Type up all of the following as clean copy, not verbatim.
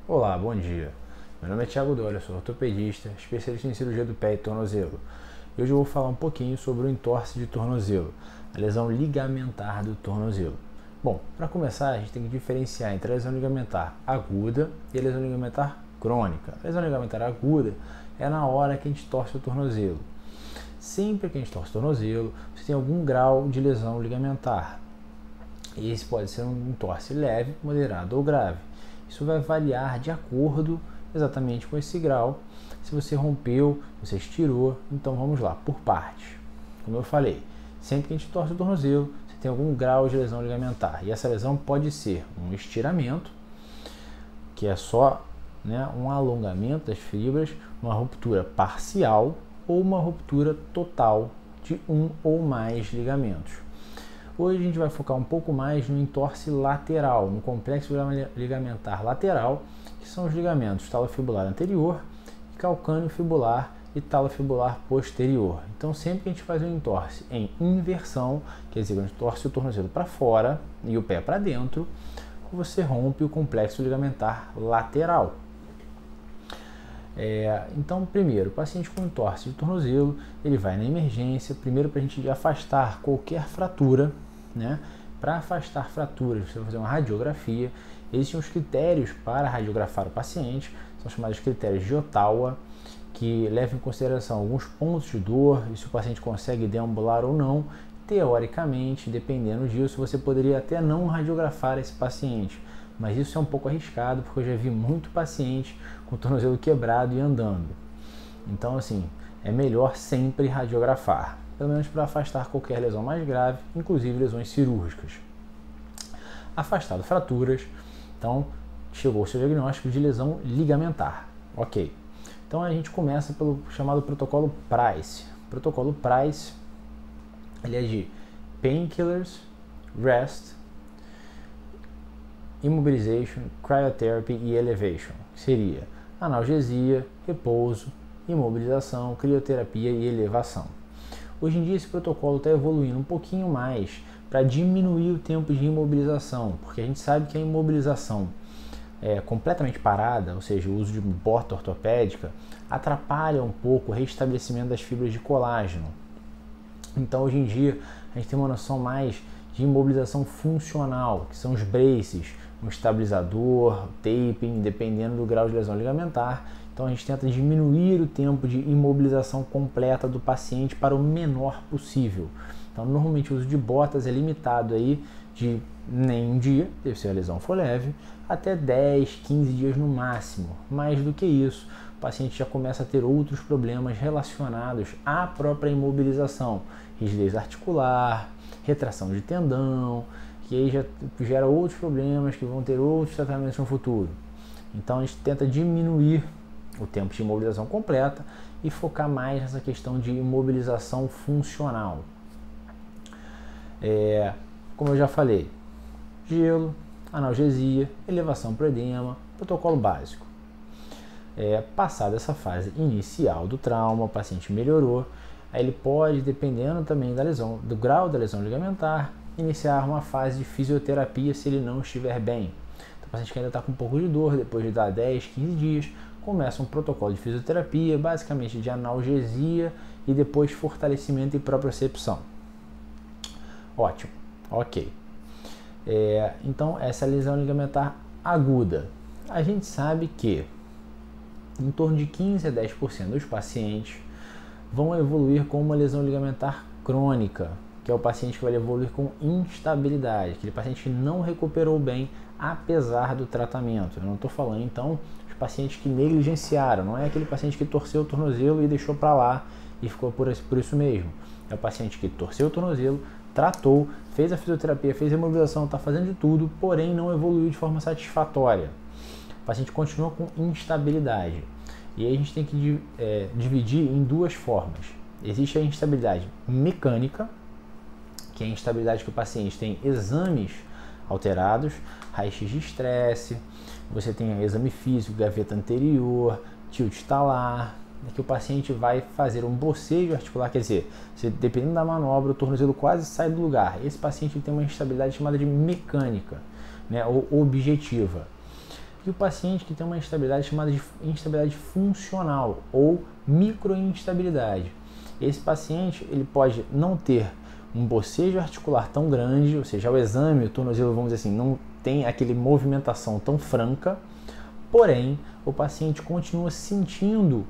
Olá, bom dia. Meu nome é Thiago Dória, sou ortopedista, especialista em cirurgia do pé e tornozelo. E hoje eu vou falar um pouquinho sobre o entorse de tornozelo, a lesão ligamentar do tornozelo. Bom, para começar, a gente tem que diferenciar entre a lesão ligamentar aguda e a lesão ligamentar crônica. A lesão ligamentar aguda é na hora que a gente torce o tornozelo. Sempre que a gente torce o tornozelo, você tem algum grau de lesão ligamentar. E esse pode ser um entorse leve, moderado ou grave. Isso vai variar de acordo exatamente com esse grau. Se você rompeu, você estirou, então vamos lá, por partes. Como eu falei, sempre que a gente torce o tornozelo, você tem algum grau de lesão ligamentar. E essa lesão pode ser um estiramento, que é só um alongamento das fibras, uma ruptura parcial ou uma ruptura total de um ou mais ligamentos. Hoje a gente vai focar um pouco mais no entorse lateral, no complexo ligamentar lateral, que são os ligamentos talofibular anterior, calcâneo fibular e talofibular posterior. Então sempre que a gente faz um entorse em inversão, quer dizer, a gente torce o tornozelo para fora e o pé para dentro, você rompe o complexo ligamentar lateral. Então, primeiro, o paciente com entorse de tornozelo, ele vai na emergência, primeiro para a gente afastar qualquer fratura, Para afastar fraturas, você vai fazer uma radiografia. Existem os critérios para radiografar o paciente, são chamados critérios de Ottawa, que levam em consideração alguns pontos de dor e se o paciente consegue deambular ou não. Teoricamente, dependendo disso, você poderia até não radiografar esse paciente, mas isso é um pouco arriscado, porque eu já vi muito paciente com o tornozelo quebrado e andando. Então, assim, é melhor sempre radiografar, pelo menos para afastar qualquer lesão mais grave, inclusive lesões cirúrgicas. Afastado fraturas, então chegou o seu diagnóstico de lesão ligamentar. Ok. Então a gente começa pelo chamado protocolo Price. O protocolo Price, ele é de painkillers, rest, immobilization, cryotherapy e elevation, que seria analgesia, repouso, imobilização, crioterapia e elevação. Hoje em dia esse protocolo está evoluindo um pouquinho mais para diminuir o tempo de imobilização, porque a gente sabe que a imobilização completamente parada, ou seja, o uso de bota ortopédica, atrapalha um pouco o restabelecimento das fibras de colágeno. Então hoje em dia a gente tem uma noção mais de imobilização funcional, que são os braces, um estabilizador, taping, dependendo do grau de lesão ligamentar. Então a gente tenta diminuir o tempo de imobilização completa do paciente para o menor possível. Então normalmente o uso de botas é limitado aí de nem um dia, se a lesão for leve, até 10, 15 dias no máximo. Mais do que isso, o paciente já começa a ter outros problemas relacionados à própria imobilização, rigidez articular, retração de tendão, que aí já gera outros problemas que vão ter outros tratamentos no futuro. Então a gente tenta diminuir o tempo de imobilização completa e focar mais nessa questão de imobilização funcional. Como eu já falei, gelo, analgesia, elevação para o edema, protocolo básico. Passada essa fase inicial do trauma, o paciente melhorou, aí ele pode, dependendo também da lesão, do grau da lesão ligamentar, iniciar uma fase de fisioterapia se ele não estiver bem. Então, o paciente que ainda está com um pouco de dor, depois de dar 10, 15 dias, começa um protocolo de fisioterapia, basicamente de analgesia e depois fortalecimento e propriocepção. Ótimo, ok. Então essa é a lesão ligamentar aguda. A gente sabe que em torno de 15 a 10% dos pacientes vão evoluir com uma lesão ligamentar crônica, que é o paciente que vai evoluir com instabilidade, aquele paciente que não recuperou bem apesar do tratamento. Eu não estou falando então dos pacientes que negligenciaram, não é aquele paciente que torceu o tornozelo e deixou para lá e ficou por isso mesmo. É o paciente que torceu o tornozelo, tratou, fez a fisioterapia, fez a imobilização, está fazendo de tudo, porém não evoluiu de forma satisfatória. O paciente continua com instabilidade. E aí a gente tem que dividir em duas formas. Existe a instabilidade mecânica, que é a instabilidade que o paciente tem exames alterados, raio-x de estresse, você tem exame físico, gaveta anterior, tilt talar, que o paciente vai fazer um bocejo articular, quer dizer, dependendo da manobra, o tornozelo quase sai do lugar. Esse paciente tem uma instabilidade chamada de mecânica, ou objetiva. e o paciente que tem uma instabilidade chamada de instabilidade funcional ou microinstabilidade. Esse paciente ele pode não ter um bocejo articular tão grande, ou seja, o exame, o tornozelo, vamos dizer assim, não tem aquele movimentação tão franca, porém o paciente continua sentindo,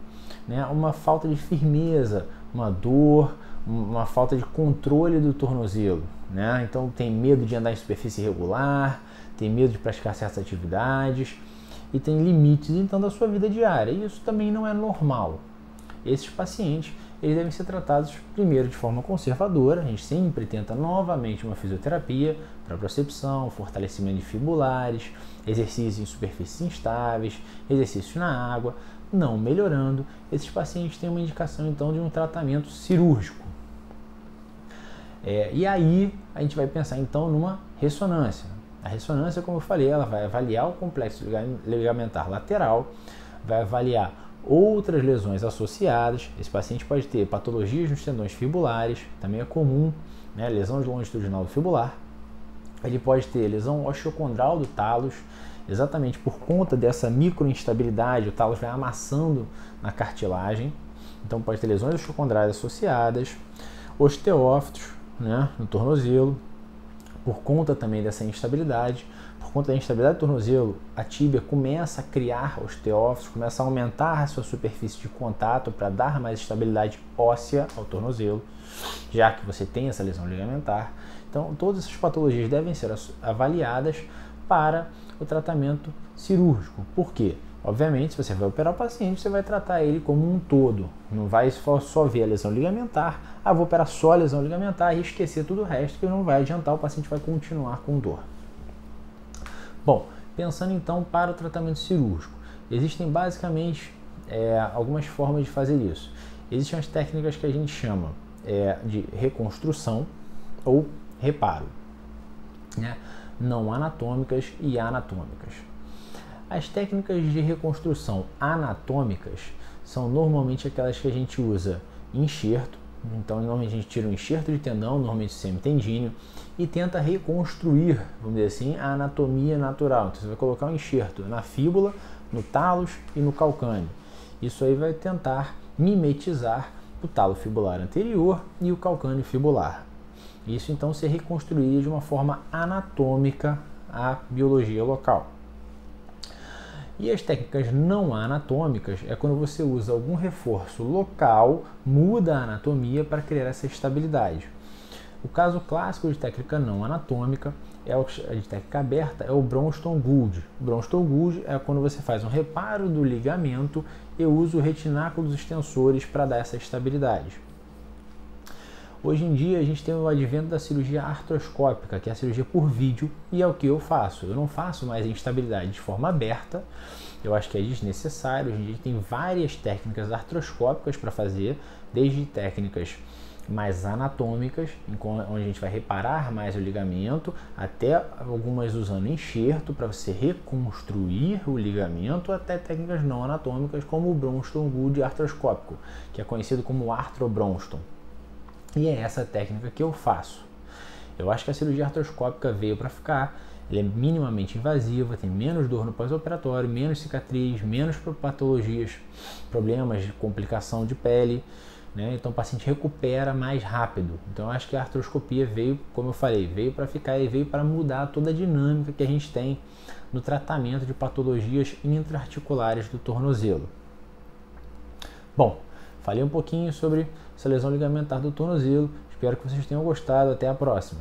né, uma falta de firmeza, uma dor, uma falta de controle do tornozelo, né? Então tem medo de andar em superfície irregular, tem medo de praticar certas atividades e tem limites então da sua vida diária. E isso também não é normal. Esses pacientes eles devem ser tratados primeiro de forma conservadora. A gente sempre tenta novamente uma fisioterapia para propriocepção, fortalecimento de fibulares, exercícios em superfícies instáveis, exercícios na água. Não melhorando, esses pacientes têm uma indicação então de um tratamento cirúrgico. E aí a gente vai pensar então numa ressonância. A ressonância, como eu falei, ela vai avaliar o complexo ligamentar lateral, vai avaliar outras lesões associadas. Esse paciente pode ter patologias nos tendões fibulares, também é comum, né, lesão longitudinal do fibular. Ele pode ter lesão osteocondral do talos, exatamente por conta dessa microinstabilidade, o talos vai amassando na cartilagem, então pode ter lesões osteocondrais associadas, osteófitos, né, no tornozelo, por conta também dessa instabilidade. Por conta da instabilidade do tornozelo, a tíbia começa a criar osteófitos, começa a aumentar a sua superfície de contato para dar mais estabilidade óssea ao tornozelo, já que você tem essa lesão ligamentar. Então, todas essas patologias devem ser avaliadas para o tratamento cirúrgico. Por quê? Obviamente, se você vai operar o paciente, você vai tratar ele como um todo. Não vai só ver a lesão ligamentar, vou operar só a lesão ligamentar e esquecer tudo o resto, que não vai adiantar, o paciente vai continuar com dor. Bom, pensando então para o tratamento cirúrgico, existem basicamente algumas formas de fazer isso. Existem as técnicas que a gente chama de reconstrução ou reparo, né? Não anatômicas e anatômicas. As técnicas de reconstrução anatômicas são normalmente aquelas que a gente usa enxerto. Então, normalmente a gente tira um enxerto de tendão, normalmente semitendíneo, e tenta reconstruir, vamos dizer assim, a anatomia natural. Então, você vai colocar um enxerto na fíbula, no talos e no calcâneo. Isso aí vai tentar mimetizar o talo fibular anterior e o calcâneo fibular. Isso, então, se reconstruiria de uma forma anatômica a biologia local. E as técnicas não anatômicas é quando você usa algum reforço local, muda a anatomia para criar essa estabilidade. O caso clássico de técnica não anatômica, de técnica aberta, é o Bronston Gould. O Bronston Gould é quando você faz um reparo do ligamento e usa o retináculo dos extensores para dar essa estabilidade. Hoje em dia a gente tem o advento da cirurgia artroscópica, que é a cirurgia por vídeo, e é o que eu faço. Eu não faço mais instabilidade de forma aberta, eu acho que é desnecessário. Hoje em dia tem várias técnicas artroscópicas para fazer, desde técnicas mais anatômicas, onde a gente vai reparar mais o ligamento, até algumas usando enxerto para você reconstruir o ligamento, até técnicas não anatômicas como o Bronston Gould artroscópico, que é conhecido como arthrobronchon. E é essa técnica que eu faço. Eu acho que a cirurgia artroscópica veio para ficar. Ela é minimamente invasiva, tem menos dor no pós-operatório, menos cicatriz, menos patologias, problemas de complicação de pele, né? Então o paciente recupera mais rápido. Então eu acho que a artroscopia veio, como eu falei, veio para ficar e veio para mudar toda a dinâmica que a gente tem no tratamento de patologias intraarticulares do tornozelo. Bom, falei um pouquinho sobre essa lesão ligamentar do tornozelo. Espero que vocês tenham gostado. Até a próxima.